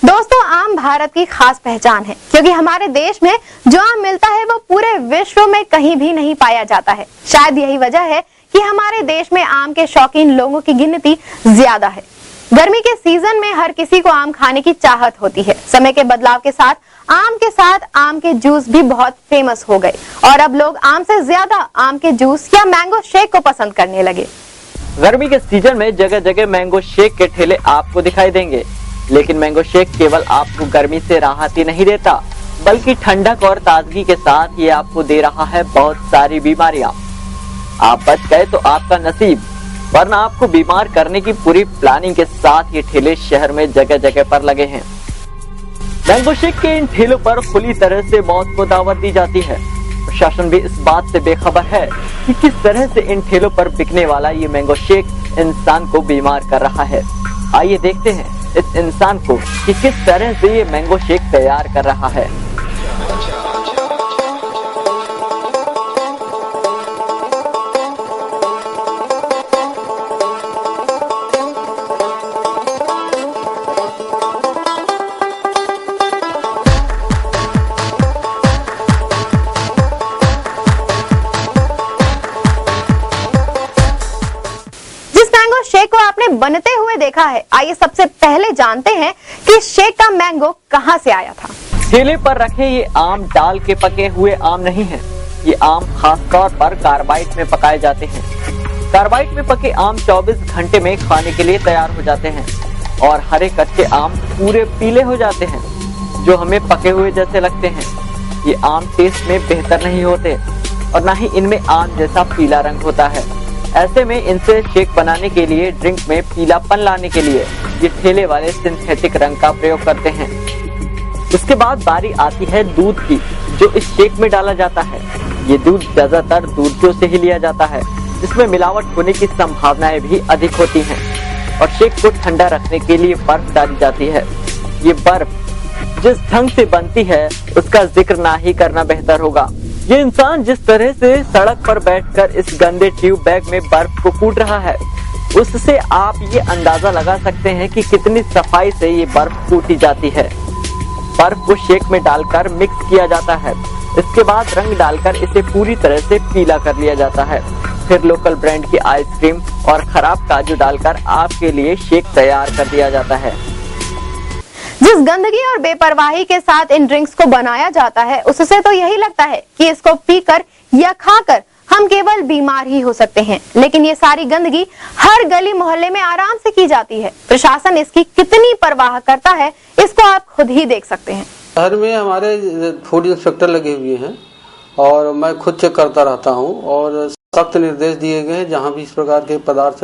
दोस्तों, आम भारत की खास पहचान है क्योंकि हमारे देश में जो आम मिलता है वो पूरे विश्व में कहीं भी नहीं पाया जाता है। शायद यही वजह है कि हमारे देश में आम के शौकीन लोगों की गिनती ज्यादा है। गर्मी के सीजन में हर किसी को आम खाने की चाहत होती है। समय के बदलाव के साथ आम के जूस भी बहुत फेमस हो गए और अब लोग आम से ज्यादा आम के जूस या मैंगो शेक को पसंद करने लगे। गर्मी के सीजन में जगह जगह मैंगो शेक के ठेले आपको दिखाई देंगे, लेकिन मैंगो शेक केवल आपको गर्मी से राहत ही नहीं देता, बल्कि ठंडक और ताजगी के साथ ये आपको दे रहा है बहुत सारी बीमारियां। आप बच गए तो आपका नसीब, वरना आपको बीमार करने की पूरी प्लानिंग के साथ ये ठेले शहर में जगह जगह पर लगे हैं। मैंगो शेक के इन ठेलों पर खुली तरह से मौत को दावत दी जाती है। प्रशासन भी इस बात से बेखबर है कि किस तरह से इन ठेलों पर बिकने वाला ये मैंगो शेक इंसान को बीमार कर रहा है। आइए देखते हैं इस इंसान को कि किस तरह से ये मैंगो शेक तैयार कर रहा है। शेक को आपने बनते हुए देखा है, आइए सबसे पहले जानते हैं कि शेक का मैंगो कहां से आया था। ठेले पर रखे ये आम डाल के पके हुए आम नहीं है। ये आम खास तौर पर कार्बाइड में पकाए जाते हैं। कार्बाइड में पके आम 24 घंटे में खाने के लिए तैयार हो जाते हैं और हरे कच्चे आम पूरे पीले हो जाते हैं, जो हमें पके हुए जैसे लगते हैं। ये आम टेस्ट में बेहतर नहीं होते और न ही इनमें आम जैसा पीला रंग होता है। ऐसे में इनसे शेक बनाने के लिए, ड्रिंक में पीलापन लाने के लिए ये ठेले वाले सिंथेटिक रंग का प्रयोग करते हैं। उसके बाद बारी आती है दूध की, जो इस शेक में डाला जाता है। ये दूध ज्यादातर दूधियों से ही लिया जाता है, जिसमें मिलावट होने की संभावनाएं भी अधिक होती हैं। और शेक को ठंडा रखने के लिए बर्फ डाली जाती है। ये बर्फ जिस ढंग से बनती है उसका जिक्र ना ही करना बेहतर होगा। ये इंसान जिस तरह से सड़क पर बैठकर इस गंदे ट्यूब बैग में बर्फ को कूट रहा है, उससे आप ये अंदाजा लगा सकते हैं कि कितनी सफाई से ये बर्फ कूटी जाती है। बर्फ को शेक में डालकर मिक्स किया जाता है। इसके बाद रंग डालकर इसे पूरी तरह से पीला कर लिया जाता है। फिर लोकल ब्रांड की आइसक्रीम और खराब काजू डालकर आपके लिए शेक तैयार कर दिया जाता है। जिस गंदगी और बेपरवाही के साथ इन ड्रिंक्स को बनाया जाता है, उससे तो यही लगता है कि इसको पीकर या खाकर हम केवल बीमार ही हो सकते हैं। लेकिन ये सारी गंदगी हर गली मोहल्ले में आराम से की जाती है। प्रशासन इसकी कितनी परवाह करता है, इसको आप खुद ही देख सकते हैं। शहर में हमारे फूड इंस्पेक्टर लगे हुए हैं और मैं खुद चेक करता रहता हूँ और सख्त निर्देश दिए गए हैं। जहाँ भी इस प्रकार के पदार्थ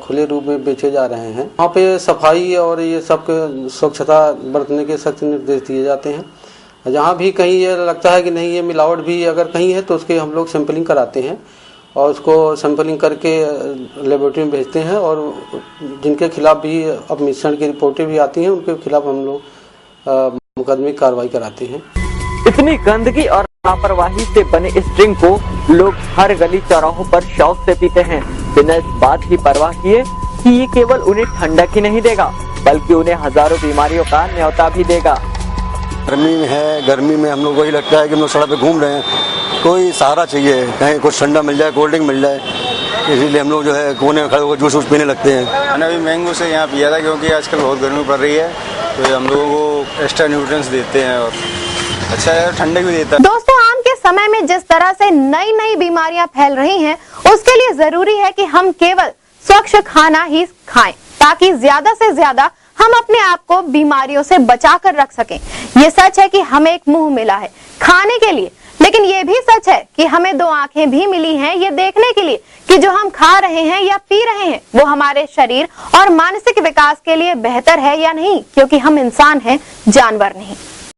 खुले रूप में बेचे जा रहे हैं, वहाँ पे सफाई और ये सब स्वच्छता बरतने के सख्त निर्देश दिए जाते हैं। जहाँ भी कहीं ये लगता है कि नहीं ये मिलावट भी अगर कहीं है तो उसके हम लोग सैंपलिंग कराते हैं और उसको सैंपलिंग करके लेबोरेटरी में भेजते हैं। और जिनके खिलाफ भी अब मिश्रण की रिपोर्टें भी आती हैं, उनके खिलाफ हम लोग मुकदमे की कार्रवाई कराते हैं। इतनी गंदगी और लापरवाही से बने इस ड्रिंक को लोग हर गली चौराहों पर शौक से पीते हैं, बिना इस बात की परवाह किए कि ये केवल उन्हें ठंडक ही नहीं देगा, बल्कि उन्हें हजारों बीमारियों का न्योता भी देगा। गर्मी में हम लोग को ही लगता है कि हम लोग सड़क पे घूम रहे हैं, कोई सहारा चाहिए, कहीं कुछ ठंडा मिल जाए, कोल्ड ड्रिंक मिल जाए, इसीलिए हम लोग जो है कोने में खड़े होकर जूस पीने लगते हैं। मैंने अभी मैंगो से यहाँ पिया था क्योंकि आजकल बहुत गर्मी पड़ रही है, तो हम लोगों को एक्स्ट्रा न्यूट्रिएंट्स देते हैं और अच्छा है, ठंडक भी देता है। दोस्तों, आम के समय में जिस तरह से नई नई बीमारियां फैल रही हैं, उसके लिए जरूरी है कि हम केवल स्वच्छ खाना ही खाएं, ताकि ज्यादा से ज्यादा हम अपने आप को बीमारियों से बचा कर रख सकें। ये सच है कि हमें एक मुंह मिला है खाने के लिए, लेकिन ये भी सच है कि हमें 2 आंखें भी मिली हैं ये देखने के लिए कि जो हम खा रहे हैं या पी रहे हैं वो हमारे शरीर और मानसिक विकास के लिए बेहतर है या नहीं, क्योंकि हम इंसान हैं, जानवर नहीं।